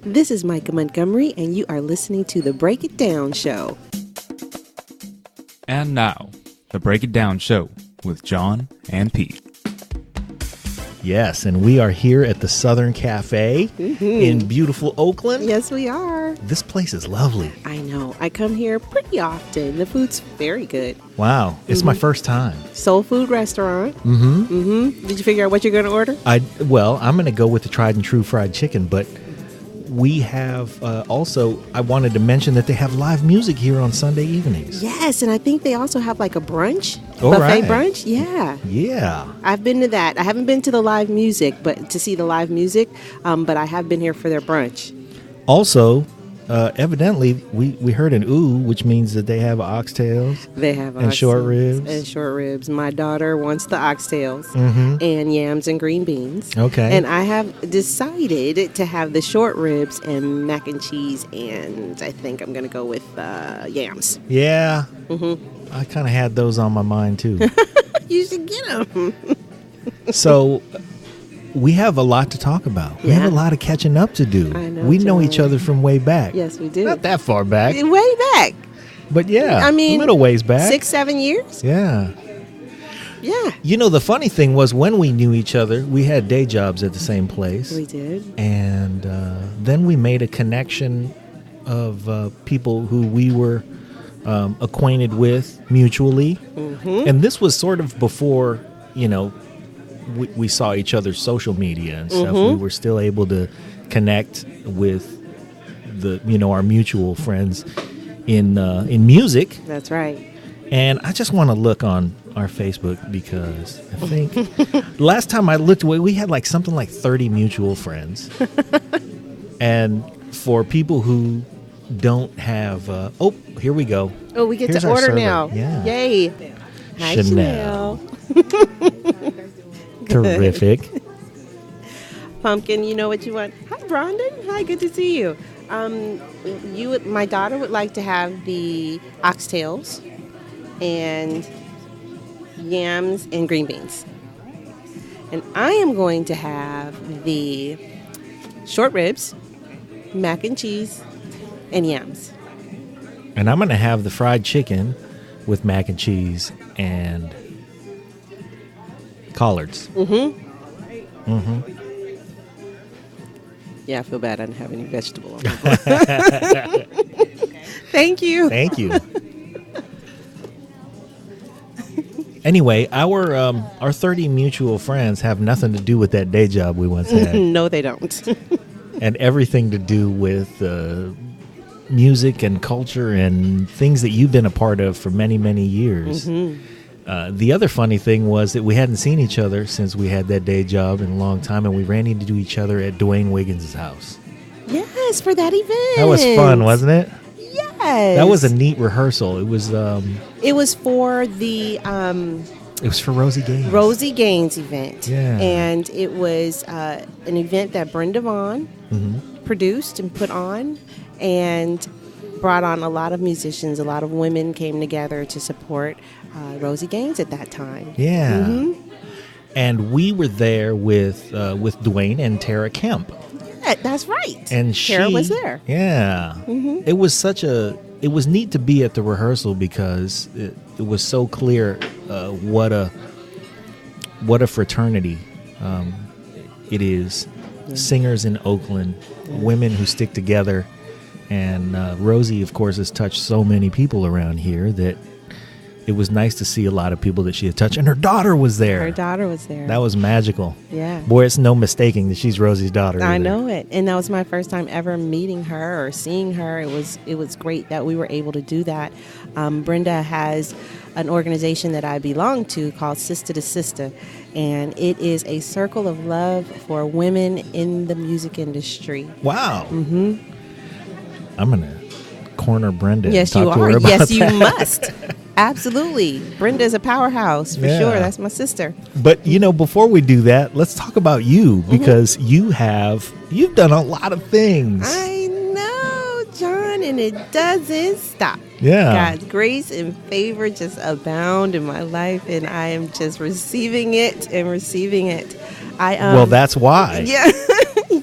This is Mykah Montgomery, and you are listening to The Break It Down Show. And now, The Break It Down Show with John and Pete. Yes, and we are here at the Southern Cafe in beautiful Oakland. Yes, we are. This place is lovely. I know. I come here pretty often. The food's very good. Wow, it's my first time. Soul food restaurant. Did you figure out what you're going to order? I'm going to go with the tried and true fried chicken, but we have also, I wanted to mention that they have live music here on Sunday evenings. Yes, and I think they also have like a brunch. Oh, buffet right. brunch. Yeah. Yeah. I've been to that. I haven't been to the live music, but to see the live music, but I have been here for their brunch. Also, evidently, we heard an ooh, which means that they have oxtails. They have and short ribs. And short ribs. My daughter wants the oxtails and yams and green beans. Okay. And I have decided to have the short ribs and mac and cheese, and I think I'm going to go with yams. Yeah. I kind of had those on my mind, too. You should get them. So we have a lot to talk about. We Yeah. have a lot of catching up to do. I know, we know John. each other from way back. Yes, we do. Not that far back, Way back. but yeah, I mean, a little ways back. 6-7 years? Yeah. Yeah. You know, the funny thing was when we knew each other, we had day jobs at the same place. We did. And then we made a connection of people who we were acquainted with mutually. And this was sort of before, we saw each other's social media and stuff. We were still able to connect with our mutual friends in music. That's right. And I just want to look on our Facebook because I think last time I looked away, we had something like 30 mutual friends. And for people who don't have, here we go. Oh, we get Here's to our order server. now. Yeah. Yay. Hi, Chanel. Chanel. Terrific. Pumpkin, you know what you want? Hi, Brandon. Hi, good to see you. My daughter would like to have the oxtails and yams and green beans. And I am going to have the short ribs, mac and cheese, and yams. And I'm going to have the fried chicken with mac and cheese and collards. Yeah, I feel bad I didn't have any vegetable on my plate. Thank you. Thank you. Anyway, our 30 mutual friends have nothing to do with that day job we once had. No, they don't. And everything to do with music and culture and things that you've been a part of for many, many years. The other funny thing was that we hadn't seen each other since we had that day job in a long time, and we ran into each other at Dwayne Wiggins' house. Yes, for that event. That was fun, wasn't it? Yes. That was a neat rehearsal. It was for the it was for Rosie Gaines. Rosie Gaines event. Yeah. And it was an event that Brenda Vaughn produced and put on, and brought on a lot of musicians. A lot of women came together to support Rosie Gaines at that time. Yeah. And we were there with Dwayne and Tara Kemp. Yeah, that's right. And Tara was there. Yeah. It was it was neat to be at the rehearsal because it was so clear what a fraternity it is. Yeah. Singers in Oakland, women who stick together. And Rosie, of course, has touched so many people around here that it was nice to see a lot of people that she had touched. And her daughter was there. Her daughter was there. That was magical. Yeah. Boy, it's no mistaking that she's Rosie's daughter. I know it. And that was my first time ever meeting her or seeing her. It was great that we were able to do that. Brenda has an organization that I belong to called Sister to Sister. And it is a circle of love for women in the music industry. Wow. I'm going to corner Brenda. Yes, and you talk to are. her about Yes, you that. Must. Absolutely. Brenda's a powerhouse for sure. That's my sister. But, before we do that, let's talk about you because you've done a lot of things. I know, John, and it doesn't stop. Yeah. God's grace and favor just abound in my life, and I am just receiving it and receiving it. Well, that's why. Yeah.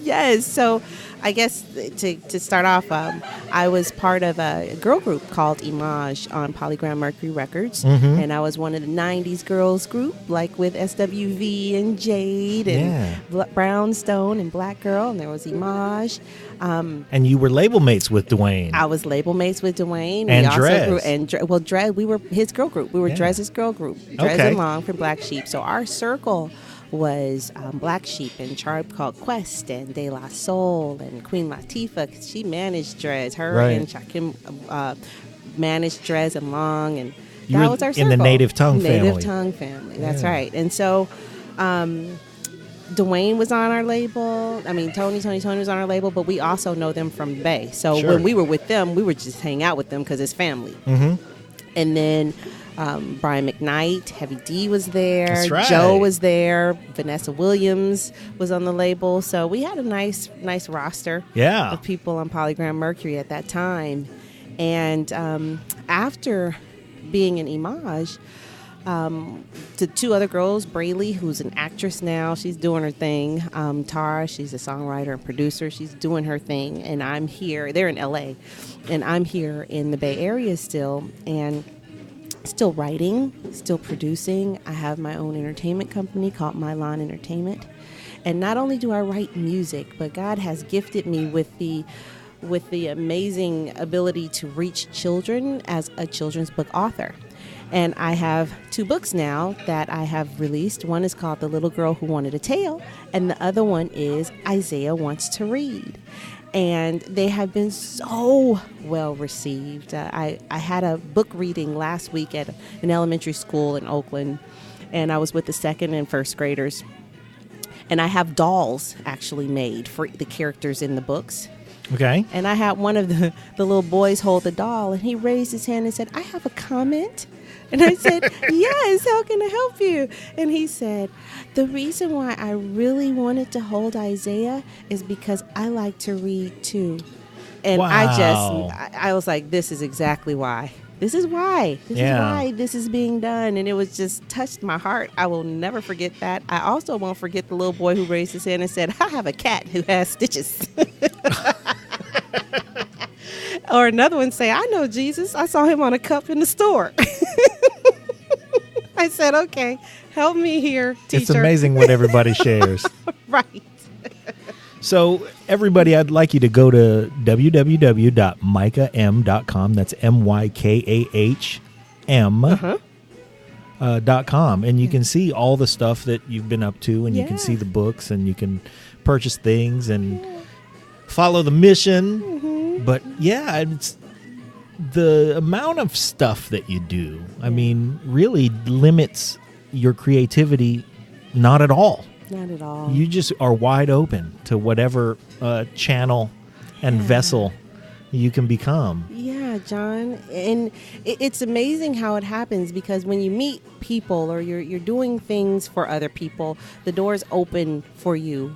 Yes. So I guess to start off, I was part of a girl group called Image on Polygram Mercury Records, and I was one of the 90s girls group, like with SWV and Jade and Brownstone and Black Girl, and there was Image. And you were label mates with Dwayne. I was label mates with Dwayne. And we also Drez. Drez, we were his girl group. We were Drez's girl group. Drez and Long for Black Sheep. So our circle was Black Sheep and Tribe Called Quest and De La Soul and Queen Latifah, 'cause she managed Drez. Her and Shakim managed Drez and Long, and that was our circle. In the Native Tongue family. Native Tongue family, that's right. And so Dwayne was on our label. I mean, Tony was on our label, but we also know them from Bay. So when we were with them, we would just hang out with them because it's family. And then Brian McKnight, Heavy D was there. That's right. Joe was there. Vanessa Williams was on the label. So we had a nice roster of people on Polygram Mercury at that time. And after being in Image, the two other girls, Braylee, who's an actress now, she's doing her thing. Tara, she's a songwriter and producer. She's doing her thing. And I'm here. They're in LA. And I'm here in the Bay Area still. And still writing, still producing. I have my own entertainment company called My Lawn Entertainment. And not only do I write music, but God has gifted me with the amazing ability to reach children as a children's book author. And I have 2 books now that I have released. One is called The Little Girl Who Wanted a Tale, and the other one is Isaiah Wants to Read. And they have been so well received. I had a book reading last week at an elementary school in Oakland, and I was with the 2nd and 1st graders. And I have dolls actually made for the characters in the books. Okay. And I had one of the little boys hold the doll, and he raised his hand and said, "I have a comment." And I said, "Yes, how can I help you?" And he said, "The reason why I really wanted to hold Isaiah is because I like to read too." And I was like, this is exactly why. This is why this is being done. And it was just touched my heart. I will never forget that. I also won't forget the little boy who raised his hand and said, "I have a cat who has stitches." Or another one say, "I know Jesus. I saw him on a cup in the store." I said, "Okay, help me here, teacher." It's amazing what everybody shares. Right. So, everybody, I'd like you to go to www.mykahM.com. That's MYKAHM.com. And you can see all the stuff that you've been up to, and you can see the books, and you can purchase things and follow the mission. But, it's the amount of stuff that you do, I mean, really limits your creativity not at all. Not at all. You just are wide open to whatever channel and vessel you can become. Yeah, John. And it's amazing how it happens, because when you meet people or you're doing things for other people, the doors open for you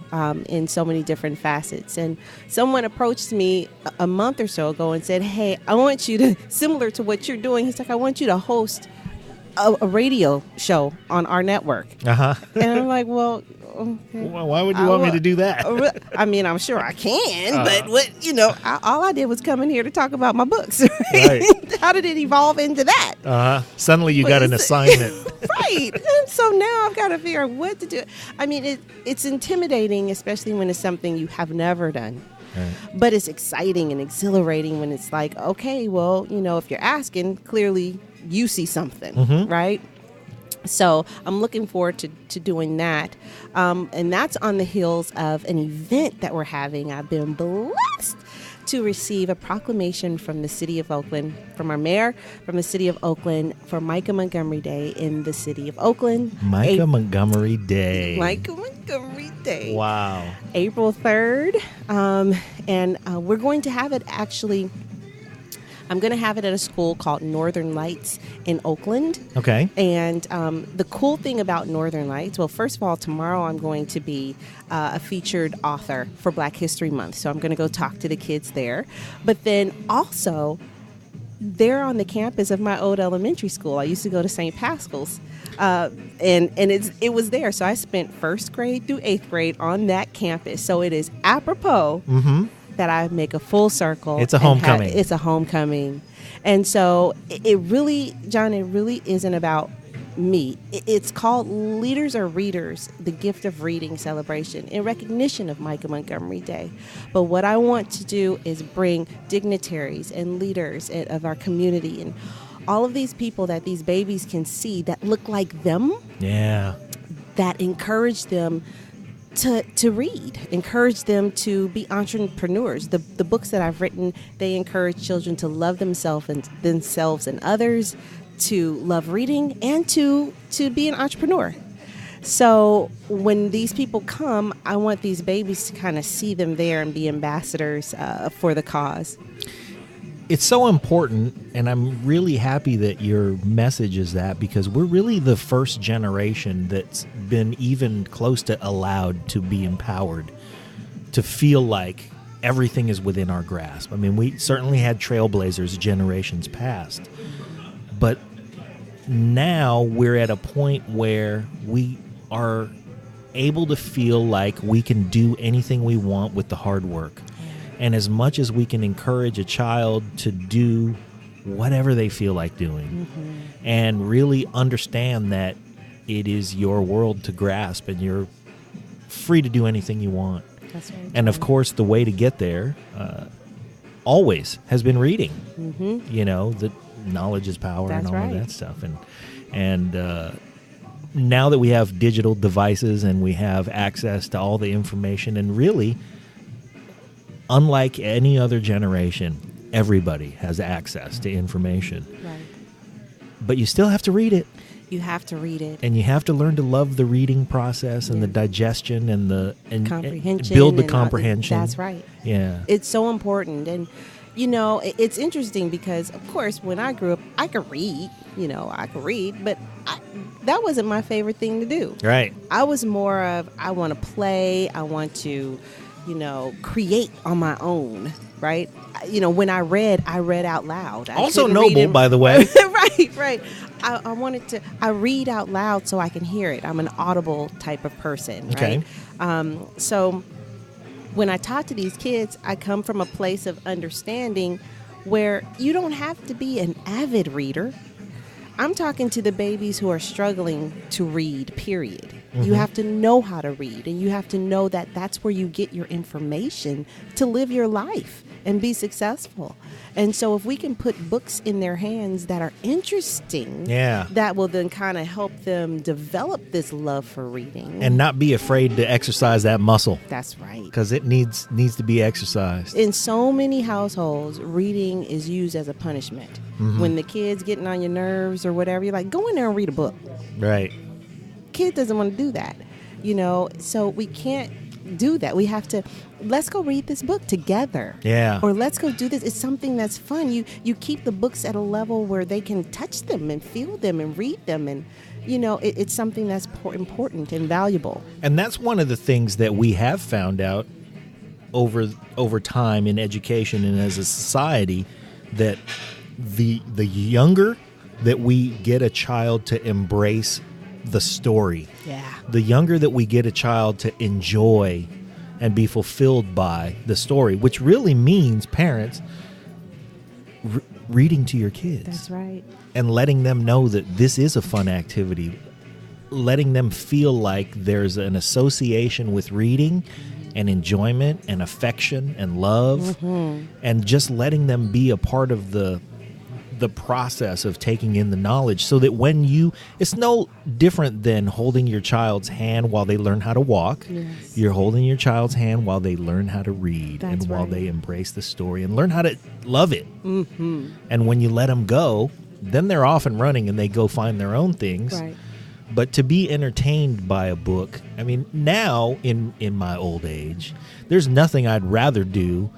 in so many different facets. And someone approached me a month or so ago and said, "Hey, I want you to," similar to what you're doing, he's like, "I want you to host a radio show on our network." And I'm like, well, okay. Well, why would you want me to do that? I mean, I'm sure I can, but all I did was come in here to talk about my books. Right? How did it evolve into that? Suddenly you got an assignment. Right. And so now I've got to figure out what to do. I mean, it's intimidating, especially when it's something you have never done. Right. But it's exciting and exhilarating when it's like, okay, well, if you're asking, clearly you see something, right? So I'm looking forward to doing that. And that's on the heels of an event that we're having. I've been blessed to receive a proclamation from the City of Oakland, from our mayor, from the City of Oakland, for Mykah Montgomery Day in the City of Oakland. Mykah Montgomery Day. Mykah Montgomery Day. Wow. April 3rd. And we're going to have it actually... I'm going to have it at a school called Northern Lights in Oakland. Okay. And the cool thing about Northern Lights, well, first of all, tomorrow I'm going to be a featured author for Black History Month. So I'm going to go talk to the kids there. But then also, they're on the campus of my old elementary school. I used to go to St. Pascal's. And it was there. So I spent 1st grade through 8th grade on that campus. So it is apropos that I make a full circle. It's a homecoming. It's a homecoming. And so it really, John, it really isn't about me. It's called Leaders or Readers, the Gift of Reading Celebration in recognition of Mykah Montgomery Day. But what I want to do is bring dignitaries and leaders of our community and all of these people that these babies can see that look like them. Yeah. That encourage them to read, encourage them to be entrepreneurs. The books that I've written, they encourage children to love themselves and others, to love reading, and to be an entrepreneur. So when these people come, I want these babies to kind of see them there and be ambassadors for the cause. It's so important, and I'm really happy that your message is that, because we're really the first generation that's been even close to allowed to be empowered, to feel like everything is within our grasp. I mean, we certainly had trailblazers generations past, but now we're at a point where we are able to feel like we can do anything we want with the hard work. And as much as we can encourage a child to do whatever they feel like doing, and really understand that it is your world to grasp and you're free to do anything you want. That's right. And of course, the way to get there always has been reading. You know, that knowledge is power. That's and all right. of that stuff. And now that we have digital devices and we have access to all the information, and really, unlike any other generation, everybody has access to information. Right. But you still have to read it. You have to read it. And you have to learn to love the reading process and the digestion and the comprehension. Build the and comprehension. That's right. Yeah. It's so important. And, you know, it's interesting because, of course, when I grew up, I could read. You know, I could read, but that wasn't my favorite thing to do. Right. I was more of, I want to play. I want to, you know, create on my own, right? You know, when I read out loud. Also noble, by the way. Right. I read out loud so I can hear it. I'm an audible type of person, Okay. right? So when I talk to these kids, I come from a place of understanding where you don't have to be an avid reader. I'm talking to the babies who are struggling to read, period. You have to know how to read, and you have to know that that's where you get your information to live your life and be successful. And so if we can put books in their hands that are interesting, that will then kind of help them develop this love for reading. And not be afraid to exercise that muscle. That's right. Because it needs to be exercised. In so many households, reading is used as a punishment. When the kid's getting on your nerves or whatever, you're like, go in there and read a book. Right. Kid doesn't want to do that, you know, so we can't do that. We have to, let's go read this book together. Yeah. Or let's go do this. It's something that's fun. You keep the books at a level where they can touch them and feel them and read them. And, you know, it's something that's important and valuable. And that's one of the things that we have found out over time in education and as a society, that the younger that we get a child to embrace the story, the younger that we get a child to enjoy and be fulfilled by the story, which really means parents reading to your kids. That's right. And letting them know that this is a fun activity, letting them feel like there's an association with reading and enjoyment and affection and love, and just letting them be a part of the process of taking in the knowledge, so that it's no different than holding your child's hand while they learn how to walk. Yes. You're holding your child's hand while they learn how to read. That's while they embrace the story and learn how to love it. And when you let them go, then they're off and running and they go find their own things. Right. But to be entertained by a book, I mean, now in my old age, there's nothing I'd rather do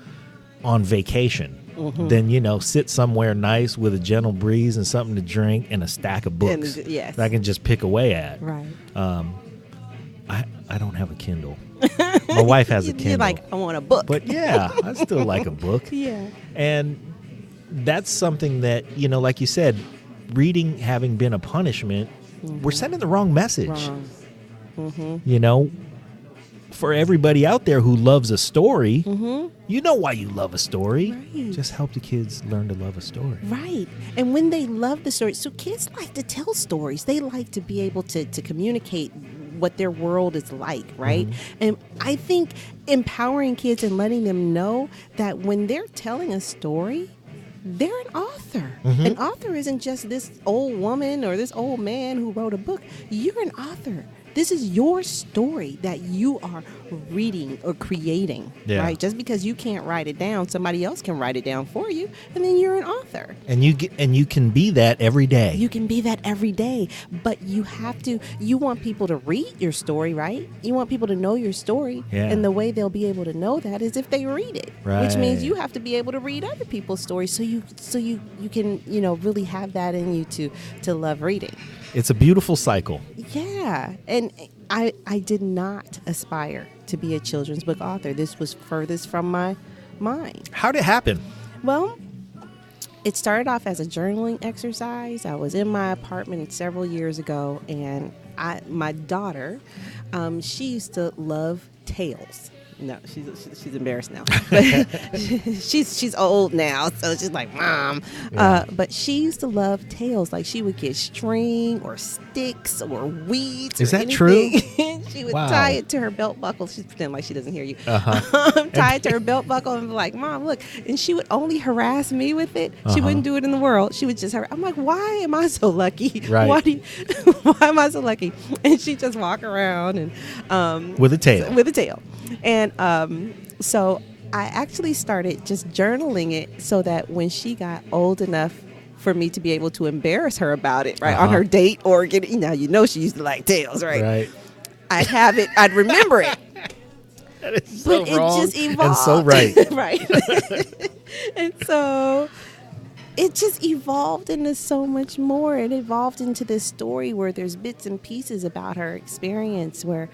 on vacation than, you know, sit somewhere nice with a gentle breeze and something to drink and a stack of books that I can just pick away at. Right. I don't have a Kindle. My wife has a Kindle. You're like, I want a book. But yeah, I still like a book. Yeah. And that's something that, you know, like you said, reading having been a punishment, we're sending the wrong message. You know, for everybody out there who loves a story, you know why you love a story. Right. Just help the kids learn to love a story. Right. And when they love the story, so kids like to tell stories. They like to be able to communicate what their world is like, right? And I think empowering kids and letting them know that when they're telling a story, they're an author. An author isn't just this old woman or this old man who wrote a book. You're an author. This is your story that you are reading or creating, right? Just because you can't write it down, somebody else can write it down for you, and then you're an author. And you can be that every day. You can be that every day, but you have to. You want people to read your story, right? You want people to know your story, and the way they'll be able to know that is if they read it, which means you have to be able to read other people's stories, so you can really have that in you to love reading. It's a beautiful cycle. Yeah, and I did not aspire to be a children's book author. This was furthest from my mind. How'd it happen? Well, it started off as a journaling exercise. I was in my apartment several years ago, and my daughter, she used to love tales. No, she's embarrassed now. But she's old now, so she's like, Mom. But she used to love tales. Like, she would get string or sticks or weeds. Is or that anything. true? She would tie it to her belt buckle. She's pretending like she doesn't hear you. Tie it to her belt buckle and be like, Mom, look. And she would only harass me with it. She wouldn't do it in the world. She would just I'm like, why am I so lucky? Right. Why am I so lucky? And she'd just walk around and with a tail. With a tail. And so I actually started just journaling it so that when she got old enough for me to be able to embarrass her about it, right, on her date or she used to like tails, right? Right. I'd have it, I'd remember it. That is so but wrong it just evolved. and so right. Right. And so it just evolved into so much more. It evolved into this story where there's bits and pieces about her experience where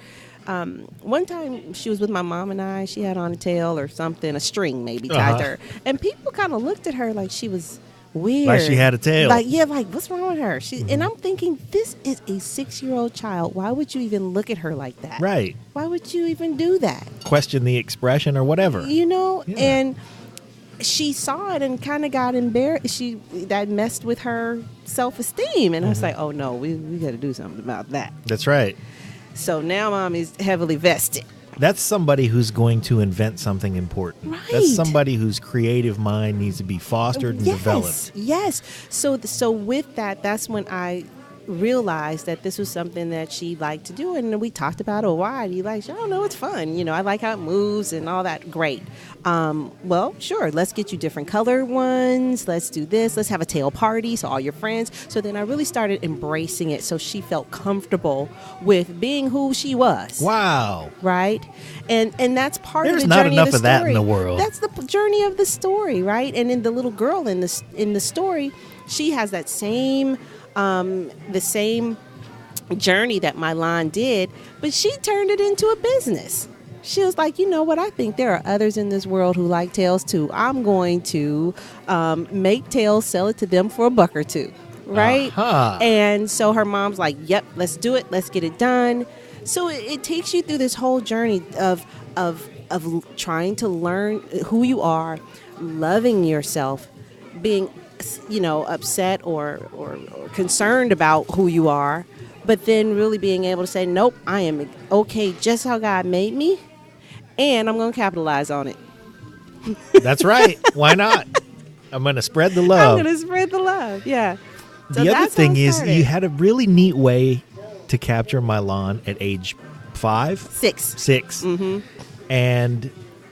one time she was with my mom and I, she had on a tail or something, a string maybe tied to her. And people kind of looked at her like she was weird. Like she had a tail. Like, what's wrong with her? And I'm thinking, this is a 6-year-old child. Why would you even look at her like that? Right. Why would you even do that? Question the expression or whatever. And she saw it and kind of got embarrassed. That messed with her self-esteem. And I was like, oh, no, we got to do something about that. That's right. So now Mom is heavily vested. That's somebody who's going to invent something important. Right. That's somebody whose creative mind needs to be fostered and developed. Yes. So with that, that's when I realized that this was something that she liked to do, and we talked about it. Why do you like? I don't know, it's fun. I like how it moves and all that. Great. Well, sure. Let's get you different color ones. Let's do this. Let's have a tail party. So all your friends. So then I really started embracing it. So she felt comfortable with being who she was. Wow. Right. And that's part There's of the journey not enough of the of story. that in the world. That's the journey of the story, right? And in the little girl in the story, she has that same the same journey that Mylon did, but she turned it into a business. She was like, you know what? I think there are others in this world who like tails too. I'm going to make tails, sell it to them for $1 or $2, right? And so her mom's like, yep, let's do it. Let's get it done. So it takes you through this whole journey of trying to learn who you are, loving yourself, being upset or concerned about who you are, but then really being able to say, nope, I am okay just how God made me, and I'm going to capitalize on it. That's right. Why not? I'm going to spread the love. I'm going to spread the love, yeah. So the other thing is you had a really neat way to capture Mylon at age 5? 6. Mm-hmm. And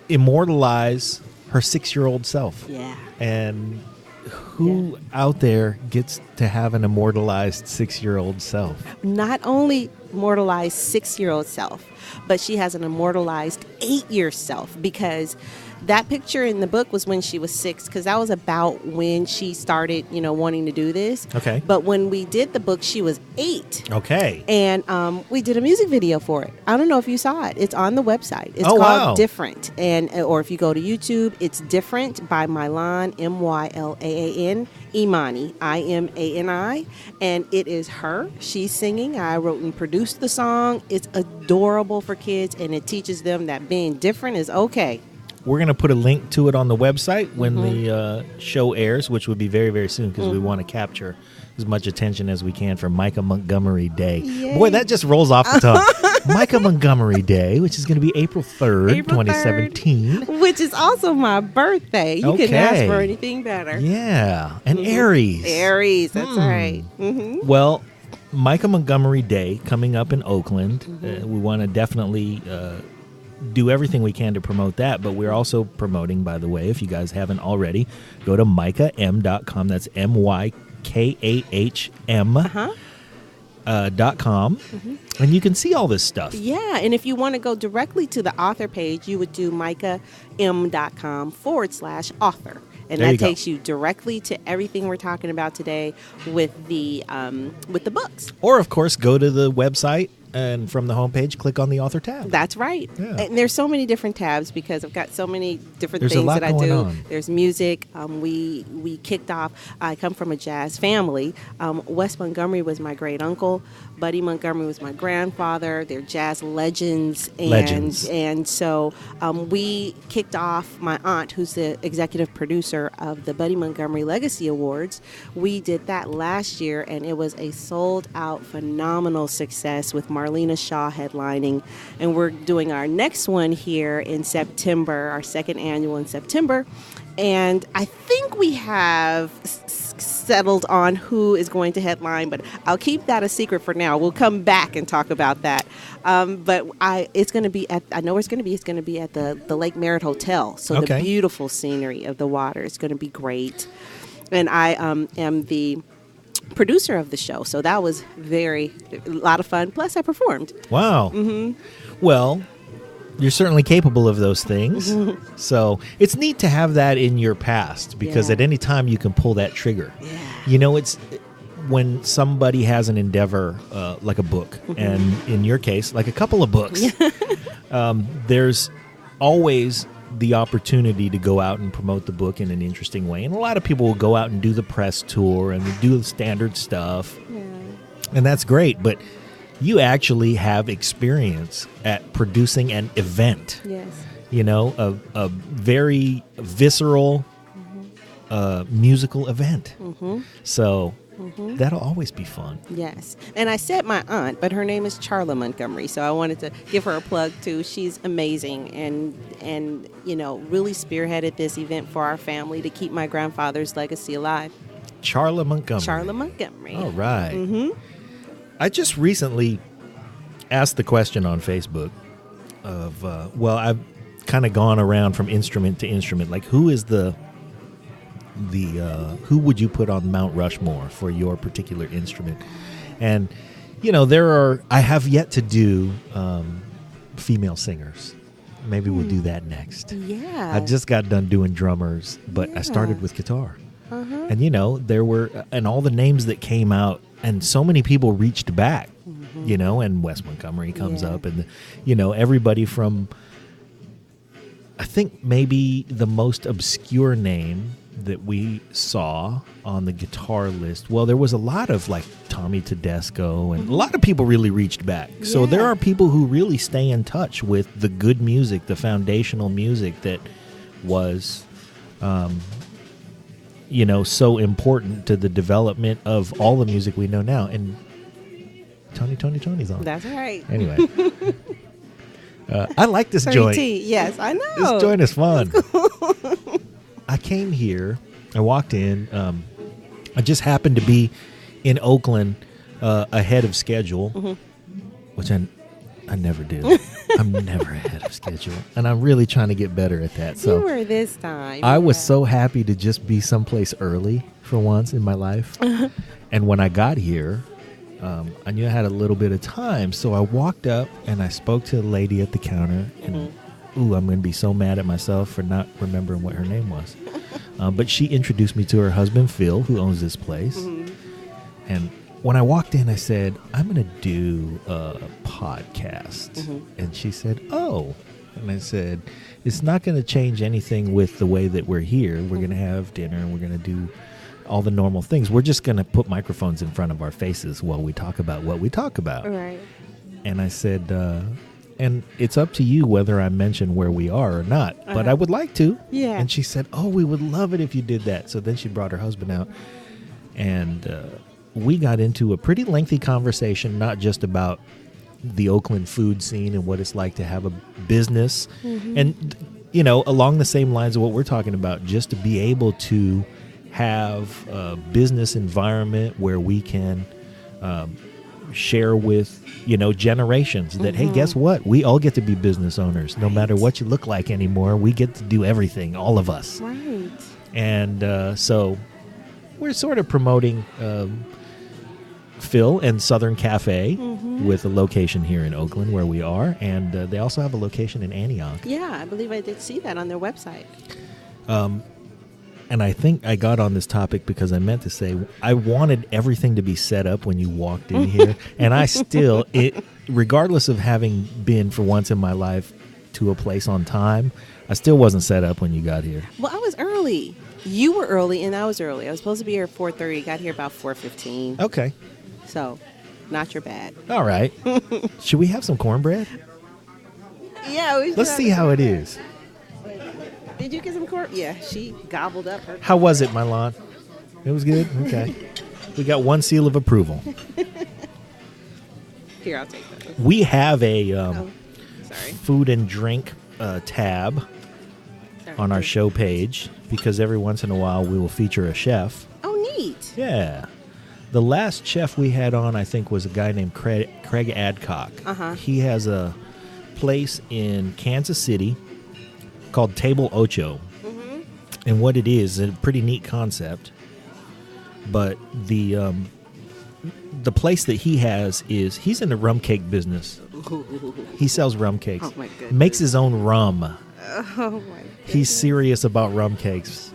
immortalize her 6-year-old self. Yeah. And who out there gets to have an immortalized 6-year-old self? Not only immortalized 6-year-old self, but she has an immortalized 8-year self, because That picture in the book was when she was 6, because that was about when she started, wanting to do this. Okay. But when we did the book, she was 8. Okay. And we did a music video for it. I don't know if you saw it. It's on the website. It's called called Different. Or if you go to YouTube, it's Different by Mylan, Mylaan, Imani, Imani. And it is her. She's singing. I wrote and produced the song. It's adorable for kids, and it teaches them that being different is okay. We're going to put a link to it on the website when the show airs, which would be very, very soon, because we want to capture as much attention as we can for Mykah Montgomery Day. Yay. Boy, that just rolls off the tongue. Mykah Montgomery Day, which is going to be April 3rd, 2017. Which is also my birthday. You couldn't ask for anything better. Yeah. And Aries. Aries, that's right. Well, Mykah Montgomery Day coming up in Oakland. We want to definitely do everything we can to promote that, but we're also promoting, by the way, if you guys haven't already, go to mykahm.com. That's MYKAHM. .com, and you can see all this stuff. Yeah, and if you want to go directly to the author page, you would do mykam.com/author. And that takes you directly to everything we're talking about today with the books. Or, of course, go to the website and from the homepage, click on the author tab. That's right. Yeah. And there's so many different tabs because I've got so many different things that I do. On. There's music. We kicked off. I come from a jazz family. Wes Montgomery was my great uncle. Buddy Montgomery was my grandfather. They're jazz legends. And so we kicked off. My aunt, who's the executive producer of the Buddy Montgomery Legacy Awards, we did that last year, and it was a sold-out, phenomenal success with Marlena Shaw headlining. And we're doing our next one here in September, our second annual in September. And I think we have settled on who is going to headline, but I'll keep that a secret for now. We'll come back and talk about that. But it's going to be at, I know where it's going to be. It's going to be at the Lake Merritt Hotel. So the beautiful scenery of the water is going to be great. And I am the producer of the show. So that was a lot of fun. Plus I performed. Wow. Well, you're certainly capable of those things. So it's neat to have that in your past, because at any time you can pull that trigger. Yeah. It's when somebody has an endeavor like a book, and in your case, like a couple of books, there's always the opportunity to go out and promote the book in an interesting way. And a lot of people will go out and do the press tour and do the standard stuff. Yeah. And that's great. But you actually have experience at producing an event. Yes. A very visceral musical event. So that'll always be fun. Yes. And I said my aunt, but her name is Charla Montgomery. So I wanted to give her a plug too. She's amazing and really spearheaded this event for our family to keep my grandfather's legacy alive. Charla Montgomery. Charla Montgomery. All right. I just recently asked the question on Facebook of, I've kind of gone around from instrument to instrument. Like, who is who would you put on Mount Rushmore for your particular instrument? And, I have yet to do female singers. Maybe we'll do that next. Yeah. I just got done doing drummers, but I started with guitar. And, there were, and all the names that came out, and so many people reached back, and Wes Montgomery comes up, and, everybody from, I think maybe the most obscure name that we saw on the guitar list. Well, there was a lot of like Tommy Tedesco, and a lot of people really reached back. Yeah. So there are people who really stay in touch with the good music, the foundational music that was, so important to the development of all the music we know now. And Tony's on. That's right. Anyway. I like this joint. Yes, I know. This joint is fun. I came here. I walked in. I just happened to be in Oakland ahead of schedule, which I never do. I'm never ahead of schedule, and I'm really trying to get better at that. So you were this time. I was so happy to just be someplace early for once in my life. And when I got here, I knew I had a little bit of time, so I walked up and I spoke to the lady at the counter, and I'm going to be so mad at myself for not remembering what her name was. But she introduced me to her husband, Phil, who owns this place. And when I walked in, I said, I'm going to do a podcast. And she said, oh. And I said, it's not going to change anything with the way that we're here. We're going to have dinner and we're going to do all the normal things. We're just going to put microphones in front of our faces while we talk about what we talk about. Right. And I said, and it's up to you whether I mention where we are or not, but I would like to. Yeah. And she said, oh, we would love it if you did that. So then she brought her husband out, and we got into a pretty lengthy conversation, not just about the Oakland food scene and what it's like to have a business. And, you know, along the same lines of what we're talking about, just to be able to have a business environment where we can share with, you know, generations that, hey, guess what? We all get to be business owners, no matter what you look like anymore. We get to do everything, all of us. Right. And so we're sort of promoting Phil and Southern Cafe with a location here in Oakland where we are. And they also have a location in Antioch. Yeah, I believe I did see that on their website. And I think I got on this topic because I meant to say I wanted everything to be set up when you walked in here. And I still, regardless of having been for once in my life to a place on time, I still wasn't set up when you got here. Well, I was early. You were early and I was early. I was supposed to be here at 4:30. Got here about 4:15. Okay. So, not your bad. All right. Should we have some cornbread? Yeah. Let's see how it is. Did you get some corn? Yeah, she gobbled up her. How was it, Milan? It was good? Okay. We got one seal of approval. Here, I'll take that. We have a Sorry. food and drink tab on our show page because every once in a while we will feature a chef. Oh, neat. Yeah. The last chef we had on, I think, was a guy named Craig Adcock. He has a place in Kansas City called Table Ocho. And what it is a pretty neat concept. But the place that he has is, he's in the rum cake business. He sells rum cakes. Oh, my goodness. Makes his own rum. Oh, my goodness. He's serious about rum cakes.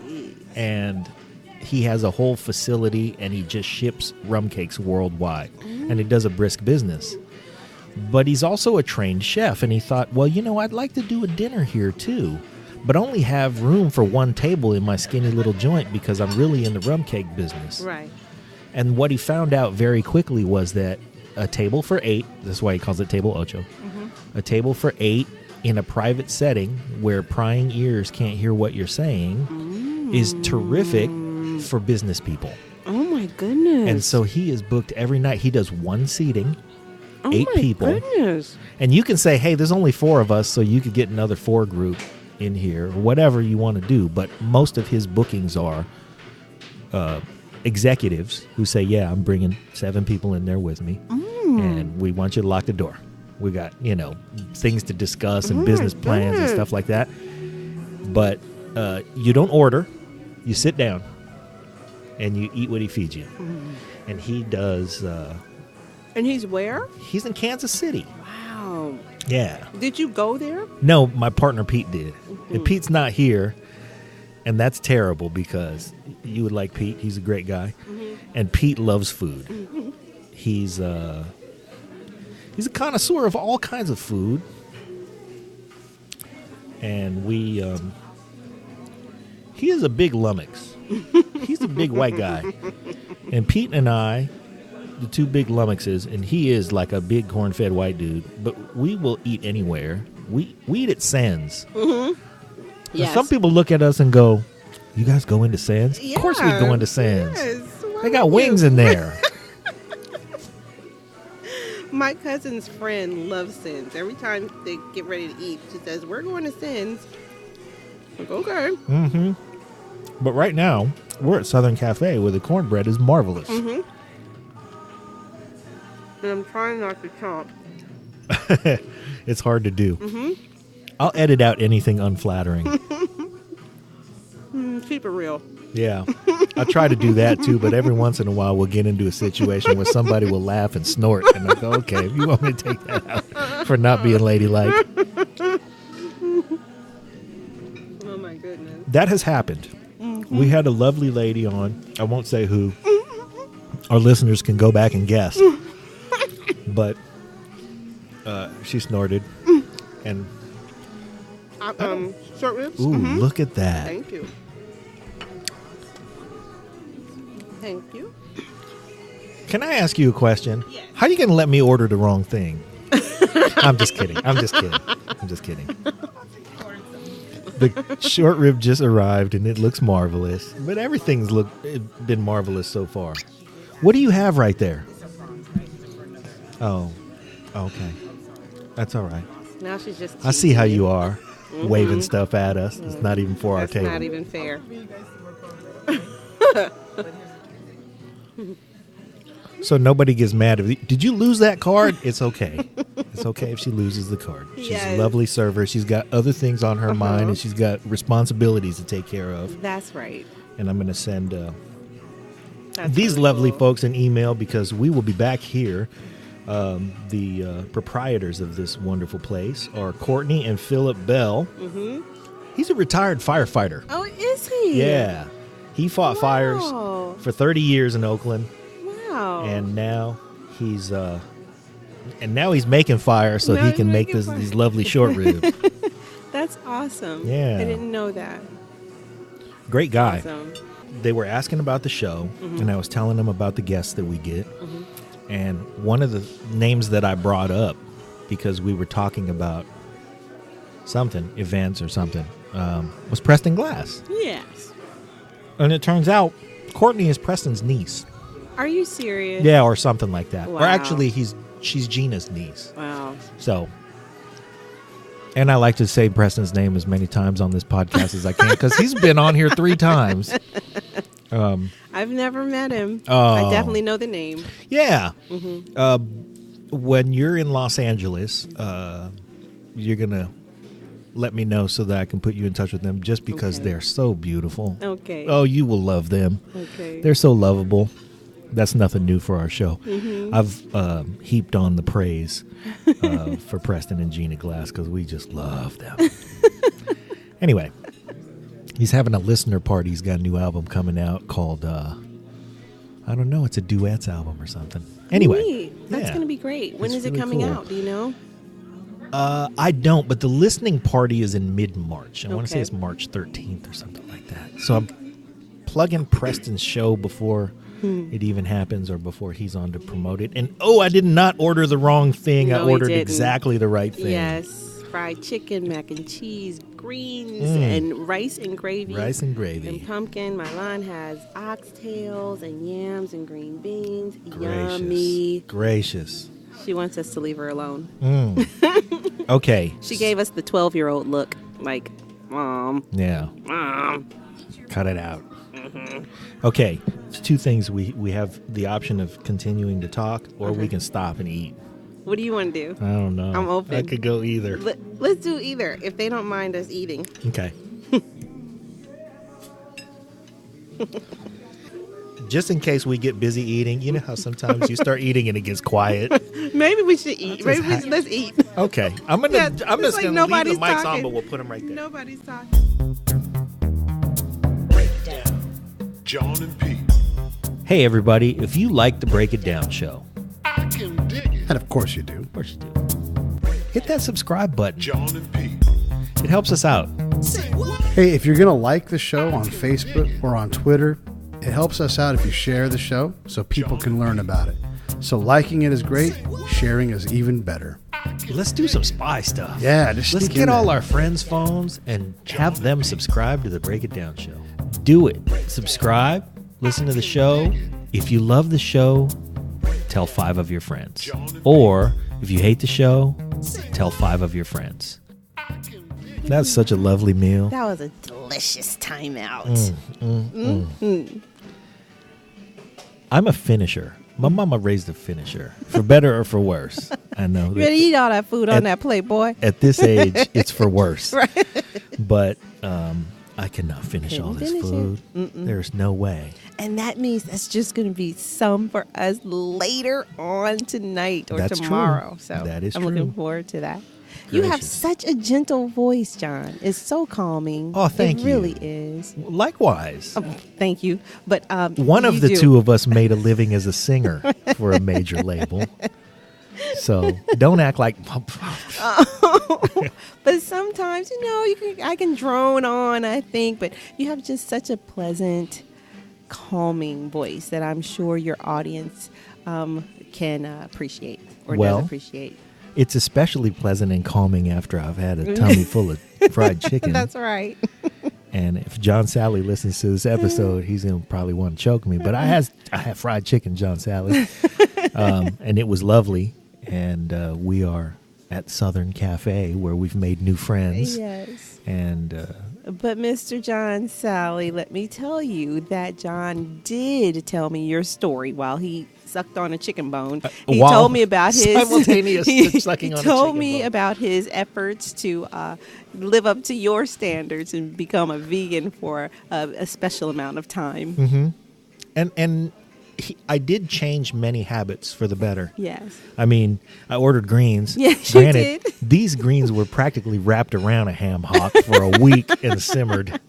And he has a whole facility and he just ships rum cakes worldwide. And he does a brisk business. But he's also a trained chef, and he thought, well, you know, I'd like to do a dinner here too, but only have room for one table in my skinny little joint because I'm really in the rum cake business. Right. And what he found out very quickly was that a table for 8, that's why he calls it Table Ocho, a table for 8 in a private setting where prying ears can't hear what you're saying is terrific for business people. Oh, my goodness. And so he is booked every night. He does one seating. 8 my people. Goodness. And you can say, hey, there's only 4 of us, so you could get another 4 group in here, or whatever you want to do. But most of his bookings are executives who say, yeah, I'm bringing 7 people in there with me, and we want you to lock the door. We got, you know, things to discuss and business plans and stuff like that. But you don't order. You sit down, and you eat what he feeds you. And he does... And he's where? He's in Kansas City. Wow. Yeah. Did you go there? No, my partner Pete did. And Pete's not here, and that's terrible because you would like Pete. He's a great guy. And Pete loves food. He's a connoisseur of all kinds of food. And he is a big lummox. He's a big white guy. And Pete and I, the 2 big lummoxes, and he is like a big corn-fed white dude, but we will eat anywhere. We eat at Sands. Yes. Some people look at us and go, you guys go into Sands? Yeah. Of course we go into Sands. Yes. Why They got would wings you? in there. My cousin's friend loves Sins. Every time they get ready to eat, she says, we're going to Sins. I'm like, okay. But right now, we're at Southern Cafe where the cornbread is marvelous. And I'm trying not to chomp. It's hard to do. I'll edit out anything unflattering. Keep it real. Yeah. I try to do that too, but every once in a while we'll get into a situation where somebody will laugh and snort, and I go, okay, if you want me to take that out for not being ladylike. that has happened. Mm-hmm. We had a lovely lady on. I won't say who. Our listeners can go back and guess. But she snorted. And short ribs. Ooh, look at that. Thank you. Thank you. Can I ask you a question? Yes. How are you going to let me order the wrong thing? I'm just kidding. The short rib just arrived, and it looks marvelous. But everything's been marvelous so far. What do you have right there? Oh, okay. That's all right. Now she's just I see how you are, waving stuff at us. It's not even for our table. That's not even fair. So nobody gets mad at you. Did you lose that card? It's okay. It's okay if she loses the card. She's a lovely server. She's got other things on her mind, and she's got responsibilities to take care of. That's right. And I'm going to send these lovely folks an email because we will be back here. The proprietors of this wonderful place are Courtney and Philip Bell. Mm-hmm. He's a retired firefighter. Oh, is he? Yeah. He fought fires for 30 years in Oakland. Wow. And now he's making fire so he can make these lovely short ribs. That's awesome. Yeah. I didn't know that. Great guy. Awesome. They were asking about the show, and I was telling them about the guests that we get. Mm-hmm. And one of the names that I brought up, because we were talking about something, events or something, was Preston Glass. Yes. And it turns out Courtney is Preston's niece. Are you serious? Yeah, or something like that. Wow. Or actually, she's Gina's niece. Wow. So, and I like to say Preston's name as many times on this podcast as I can because he's been on here 3 times. I've never met him. Oh. I definitely know the name. Yeah. Mm-hmm. When you're in Los Angeles, you're going to let me know so that I can put you in touch with them just because they're so beautiful. Okay. Oh, you will love them. Okay. They're so lovable. That's nothing new for our show. Mm-hmm. I've heaped on the praise for Preston and Gina Glass because we just love them. Anyway, he's having a listener party. He's got a new album coming out called, I don't know, it's a duets album or something. Anyway. Neat. That's going to be great. When is really it coming cool. out? Do you know? I don't, but the listening party is in mid-March. I want to say it's March 13th or something like that. So I'm plugging Preston's show before it even happens or before he's on to promote it. And, I did not order the wrong thing. No, I ordered exactly the right thing. Yes. Fried chicken, mac and cheese, greens, and rice and gravy. Rice and gravy. And pumpkin. My line has oxtails and yams and green beans. Gracious. Yummy. Gracious. She wants us to leave her alone. Okay. She gave us the 12-year-old look, like, Mom. Yeah. Mom. Cut it out. Mm-hmm. Okay. It's 2 things. We have the option of continuing to talk, or we can stop and eat. What do you want to do? I don't know. I'm open. I could go either. Let's do either, if they don't mind us eating. Okay. Just in case we get busy eating, you know how sometimes you start eating and it gets quiet. Maybe we should eat. Let's eat. Okay, I'm just gonna leave the mics talking. on, but we'll put them right there. Nobody's talking. Breakdown. John and Pete. Hey everybody, if you like the Break It Down show, I can dig it. And of course you do. of course you do, hit that subscribe button. John and Pete. It helps us out. Say what? Hey, if you're going to like the show on Facebook or on Twitter, it helps us out if you share the show so people can learn about it. So liking it is great. Sharing is even better. Let's do some spy stuff. Yeah, just let's sneak get in all there. our friends' phones and have them subscribe to the Break It Down show. Do it. Subscribe. Listen to the show. If you love the show, tell 5 of your friends. Or if you hate the show, tell 5 of your friends. That's such a lovely meal. That was a delicious time out. I'm a finisher. My mama raised a finisher, for better or for worse. I know. You better eat all that food on that plate, boy. At this age, it's for worse. Right. But I cannot finish all this food. There's no way. And that means that's just going to be some for us later on tonight or That's tomorrow. true. So That is I'm true. looking forward to that. You have gracious. such a gentle voice, John. It's so calming. Oh, thank it you. It really is. Likewise. Thank you. But One of you the do. two of us made a living as a singer for a major label. So don't act like. But sometimes, I can drone on, I think, but you have just such a pleasant, calming voice that I'm sure your audience can appreciate or Well, does appreciate. It's especially pleasant and calming after I've had a tummy full of fried chicken. That's right. And if John Sally listens to this episode, he's going to probably want to choke me. But I had fried chicken, John Sally, and it was lovely. And we are at Southern Cafe where we've made new friends. Yes. And But Mr. John Sally, let me tell you that John did tell me your story while he sucked on a chicken bone. He while told me about his simultaneous sucking he on a told chicken me bone. about his efforts to live up to your standards and become a vegan for a special amount of time. Mm-hmm. And I did change many habits for the better. Yes. I mean, I ordered greens. Yes, you Granted, did. These greens were practically wrapped around a ham hock for a week and simmered.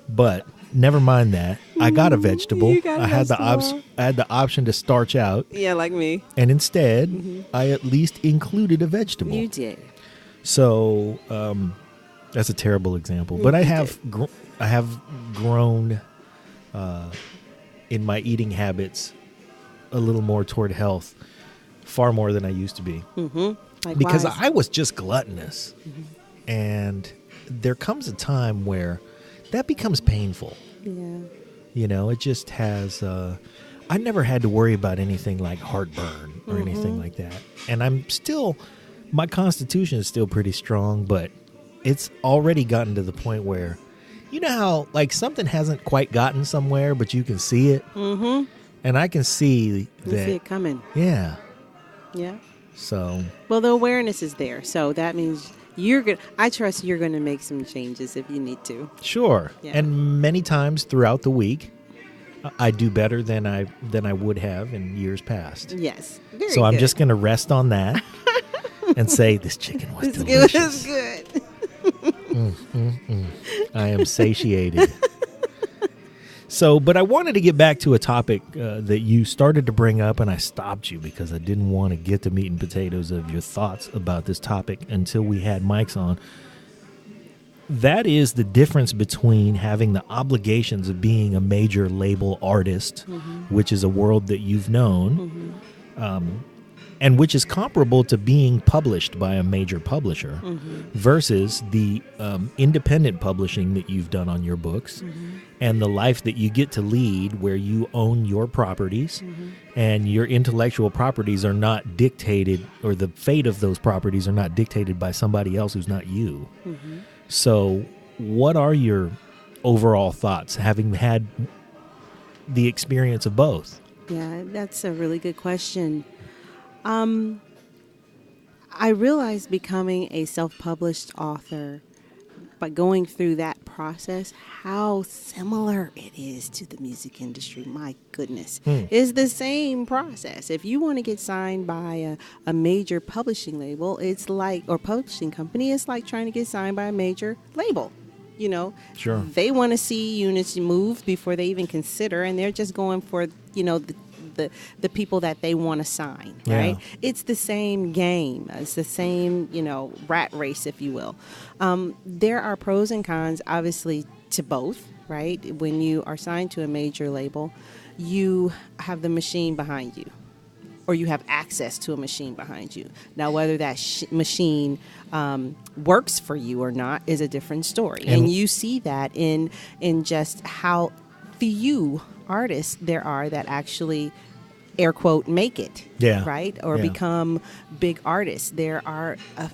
But never mind that. I got a vegetable. You got a I had vegetable. I had the option to starch out, Yeah, like me. and instead, I at least included a vegetable. You did. So that's a terrible example, but I You have I have grown in my eating habits a little more toward health, far more than I used to be. Likewise. Because I was just gluttonous, and there comes a time where that becomes painful. Yeah. It just has. I never had to worry about anything like heartburn or anything like that, and my constitution is still pretty strong, but it's already gotten to the point where, how like something hasn't quite gotten somewhere, but you can see it, and I can see You that. see it coming. Yeah. Yeah. So Well, the awareness is there, so that means I trust you're gonna make some changes if you need to. sure, Yeah. and many times throughout the week, I do better than I would have in years past. Yes. Very So I'm good. just going to rest on that and say this chicken was It delicious. was good. I am satiated. But I wanted to get back to a topic that you started to bring up, and I stopped you because I didn't want to get the meat and potatoes of your thoughts about this topic until we had mics on. That is the difference between having the obligations of being a major label artist, which is a world that you've known, and which is comparable to being published by a major publisher, versus the independent publishing that you've done on your books, and the life that you get to lead where you own your properties, and your intellectual properties are not dictated, or the fate of those properties are not dictated by somebody else who's not you. So what are your overall thoughts, having had the experience of both? Yeah, that's a really good question. I realized becoming a self-published author, by going through that process, how similar it is to the music industry. My goodness. It's the same process. If you want to get signed by a major publishing label, or publishing company, it's like trying to get signed by a major label. Sure. They want to see units move before they even consider, and they're just going for, the people that they want to sign, right? Yeah. It's the same game. It's the same, rat race, if you will. There are pros and cons, obviously, to both, right? When you are signed to a major label, you have the machine behind you, or you have access to a machine behind you. Now, whether that machine works for you or not is a different story. And you see that in just how few artists there are that actually, air quote, make it, right? Or become big artists. There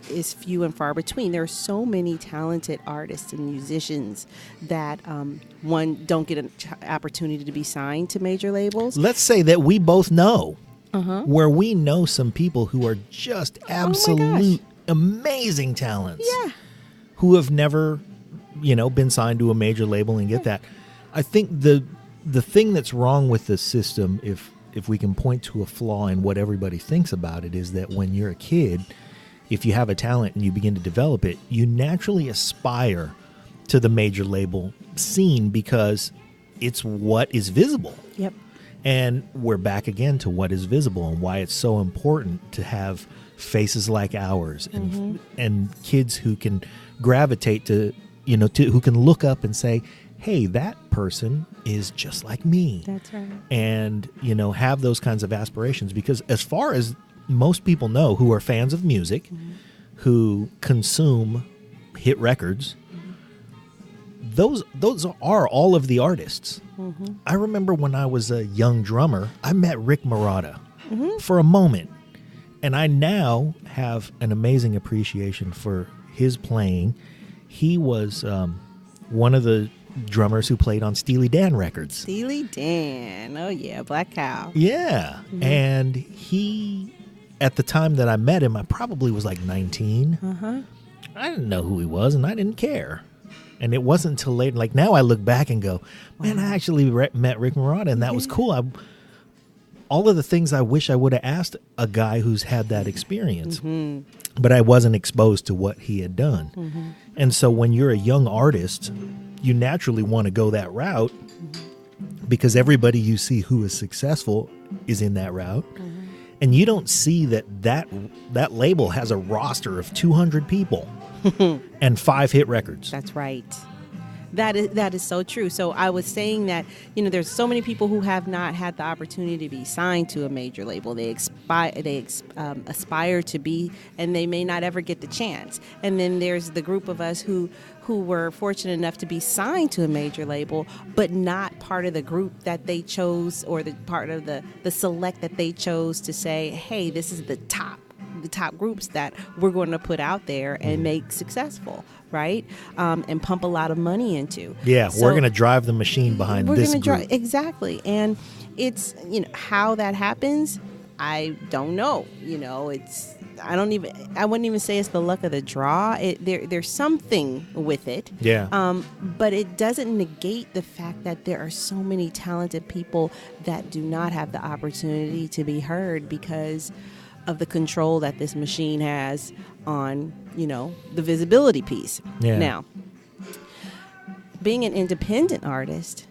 is few and far between. There are so many talented artists and musicians that don't get an opportunity to be signed to major labels. Let's say that we both know where we know some people who are just absolute amazing talents, who have never, been signed to a major label and get that. I think the thing that's wrong with the system, if we can point to a flaw in what everybody thinks about it, is that when you're a kid, if you have a talent and you begin to develop it, you naturally aspire to the major label scene because it's what is visible. Yep. And we're back again to what is visible and why it's so important to have faces like ours and kids who can gravitate to, who can look up and say, hey, that person is just like me. That's right. And, have those kinds of aspirations, because as far as most people know who are fans of music, who consume hit records, those are all of the artists. I remember when I was a young drummer, I met Rick Marotta for a moment, and I now have an amazing appreciation for his playing. He was one of the drummers who played on Steely Dan records. Steely Dan. Oh, yeah. Black Cow. Yeah. And he, at the time that I met him, I probably was like 19. I didn't know who he was, and I didn't care. And it wasn't until later, like now I look back and go, man, I actually met Rick Marotta, and that was cool. All of the things I wish I would have asked a guy who's had that experience, but I wasn't exposed to what he had done. And so when you're a young artist, you naturally want to go that route because everybody you see who is successful is in that route. And you don't see that label has a roster of 200 people and 5 hit records. That's right. That is so true. So I was saying that, there's so many people who have not had the opportunity to be signed to a major label. They aspire to be, and they may not ever get the chance. And then there's the group of us who were fortunate enough to be signed to a major label, but not part of the group that they chose, or the part of the select that they chose to say, hey, this is the top groups that we're going to put out there and make successful, right? And pump a lot of money into. Yeah, so we're going to drive the machine behind this group. Exactly. And it's, how that happens, I don't know. I wouldn't even say it's the luck of the draw. There's something with it. Yeah. But it doesn't negate the fact that there are so many talented people that do not have the opportunity to be heard because of the control that this machine has on, the visibility piece. Yeah. Now, being an independent artist,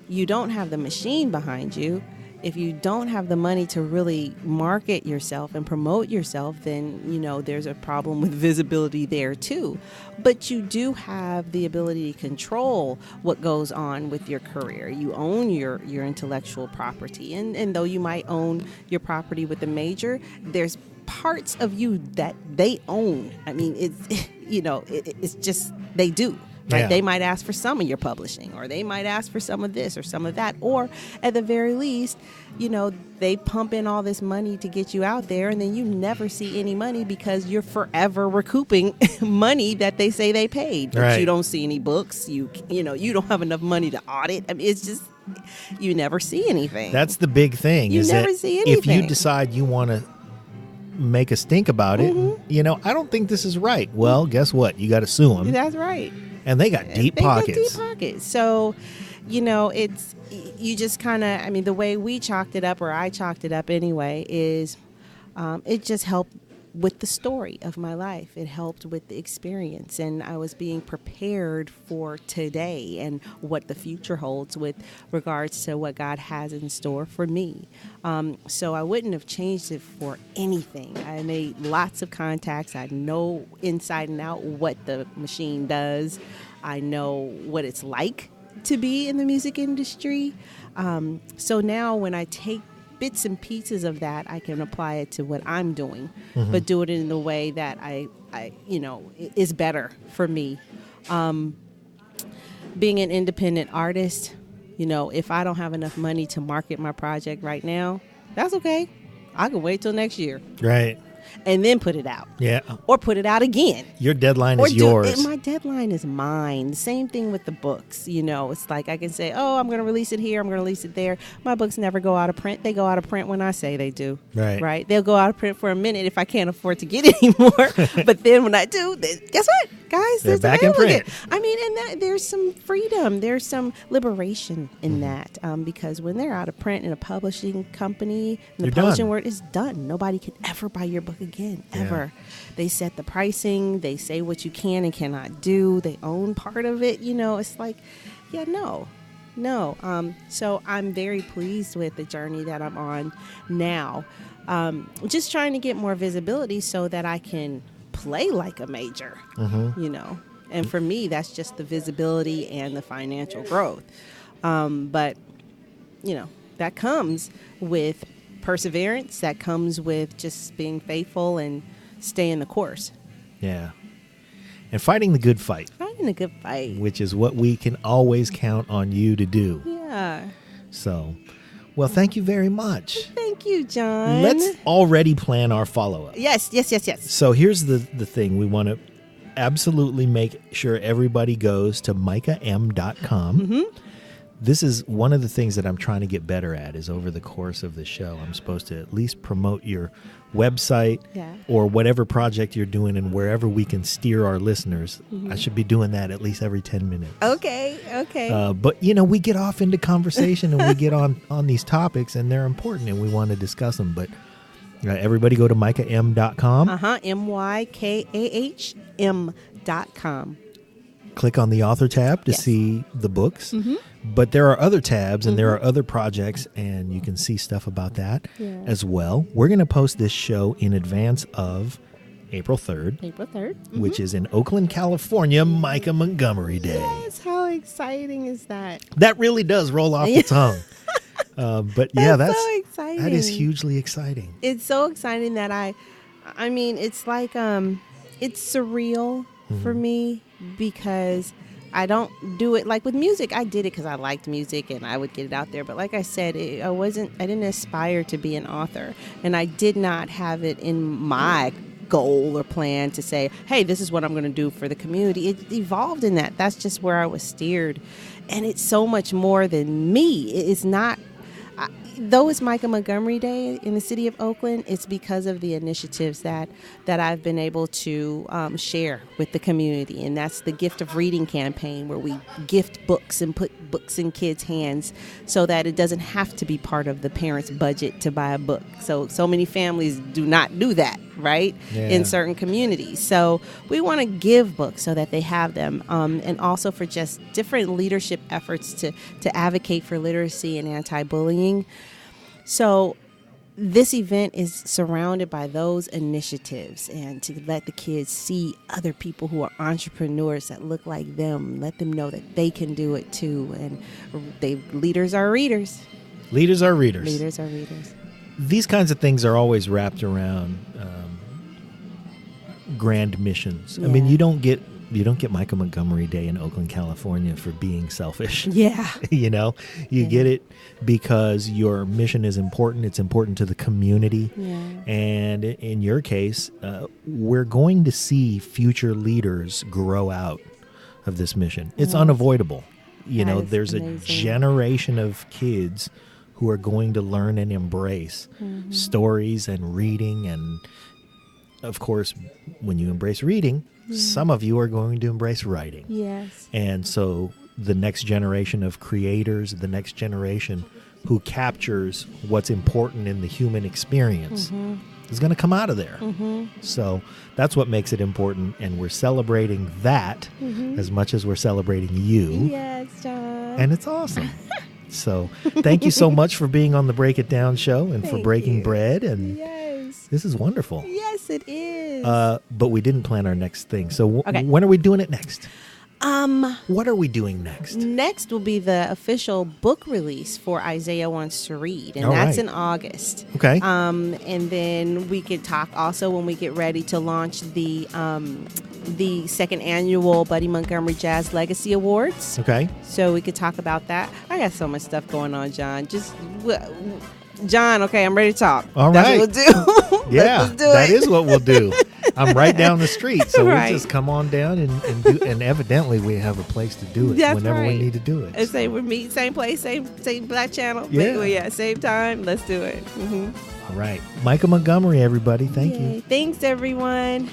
you don't have the machine behind you. If you don't have the money to really market yourself and promote yourself, then, there's a problem with visibility there too. But you do have the ability to control what goes on with your career. You own your intellectual property. And though you might own your property with a major, there's parts of you that they own. I mean, it's just, they do. Right? Yeah. They might ask for some of your publishing, or they might ask for some of this or some of that, or at the very least, they pump in all this money to get you out there, and then you never see any money because you're forever recouping money that they say they paid. But you don't see any books. You don't have enough money to audit. I mean, it's just, you never see anything. That's the big thing. You never see anything. If you decide you want to make a stink about it, I don't think this is right. Well, guess what? You got to sue them. That's right. And they got deep pockets. So, it's, you just kind of, the way we chalked it up, or I chalked it up anyway, is it just helped with the story of my life. It helped with the experience, and I was being prepared for today and what the future holds with regards to what God has in store for me. So I wouldn't have changed it for anything. I made lots of contacts. I know inside and out what the machine does. I know what it's like to be in the music industry. So now when I take bits and pieces of that, I can apply it to what I'm doing, but do it in the way that I is better for me. Being an independent artist, if I don't have enough money to market my project right now, that's okay. I can wait till next year. Right. And then put it out. Yeah. Or put it out again. Your deadline is yours. My deadline is mine. Same thing with the books. It's like I can say, oh, I'm going to release it here, I'm going to release it there. My books never go out of print. They go out of print when I say they do. Right. They'll go out of print for a minute if I can't afford to get it anymore. But then when I do, guess what? Guys, They're there's back in print. I mean, and there's some freedom. There's some liberation in that because when they're out of print in a publishing company, and the They're publishing done. word is done. Nobody can ever buy your book again, ever. They set the pricing. They say what you can and cannot do. They own part of it. You know, it's like, no. So I'm very pleased with the journey that I'm on now. Just trying to get more visibility so that I can play like a major, you know. And for me, that's just the visibility and the financial growth. But, you know, that comes with perseverance. That comes with just being faithful and staying the course. Yeah. And fighting the good fight, Fighting a good fight. which is what we can always count on you to do. Yeah. So, well, thank you very much. Thank you, John. Let's already plan our follow-up. Yes. So here's the thing. We want to absolutely make sure everybody goes to mykahM.com. This is one of the things that I'm trying to get better at is over the course of the show, I'm supposed to at least promote your website or whatever project you're doing and wherever we can steer our listeners. I should be doing that at least every 10 minutes. Okay. But, you know, we get off into conversation and we get on these topics and they're important and we want to discuss them. But everybody go to mykahM.com. MYKAHM.com. Click on the author tab to see the books. But there are other tabs and there are other projects and you can see stuff about that as well. We're going to post this show in advance of April 3rd. April 3rd. Which is in Oakland, California, Mykah Montgomery Day. Yes, how exciting is that? That really does roll off the tongue. But yeah, that's so exciting. That is hugely exciting. It's so exciting that I mean, it's like it's surreal for me because I don't do it like with music. I did it because I liked music and I would get it out there. But like I said, I didn't aspire to be an author, and I did not have it in my goal or plan to say, hey, this is what I'm going to do for the community. It evolved in that. That's just where I was steered. And it's so much more than me. It's not, though it's Mykah Montgomery Day in the City of Oakland, it's because of the initiatives that I've been able to share with the community. And that's the Gift of Reading campaign, where we gift books and put books in kids' hands so that it doesn't have to be part of the parents' budget to buy a book. So many families do not do that, right? In certain communities. So we want to give books so that they have them, and also for just different leadership efforts to advocate for literacy and anti-bullying. So this event is surrounded by those initiatives, and to let the kids see other people who are entrepreneurs that look like them, let them know that they can do it too. And leaders are readers. Leaders are readers. Leaders are readers. These kinds of things are always wrapped around grand missions. I mean, you don't get Mykah Montgomery Day in Oakland, California for being selfish. Yeah. You know, you get it because your mission is important. It's important to the community. Yeah. And in your case, we're going to see future leaders grow out of this mission. It's unavoidable. You know, there's a generation of kids who are going to learn and embrace stories and reading. And of course, when you embrace reading, some of you are going to embrace writing. Yes. And so the next generation of creators, the next generation who captures what's important in the human experience is going to come out of there. So that's what makes it important. And we're celebrating that as much as we're celebrating you. Yes, John. And it's awesome. So thank you so much for being on the Break It Down show and for breaking bread. And this is wonderful. Yes, it is. But we didn't plan our next thing. So when are we doing it next? What are we doing next? Next will be the official book release for Isaiah Wants to Read, and All that's right. in August. Okay. And then we could talk also when we get ready to launch the second annual Buddy Montgomery Jazz Legacy Awards. Okay. So we could talk about that. I got so much stuff going on, John. John, okay, I'm ready to talk. All That's right. what we'll do. Yeah, Let's do that it. is what we'll do. I'm right down the street, so Right. we'll just come on down and do. And evidently, we have a place to do it That's whenever we right. need to do it. And say we meet same place, same Black Channel. Yeah. Same time. Let's do it. All right, Mykah Montgomery, everybody. Thank you. Yay. Thanks, everyone.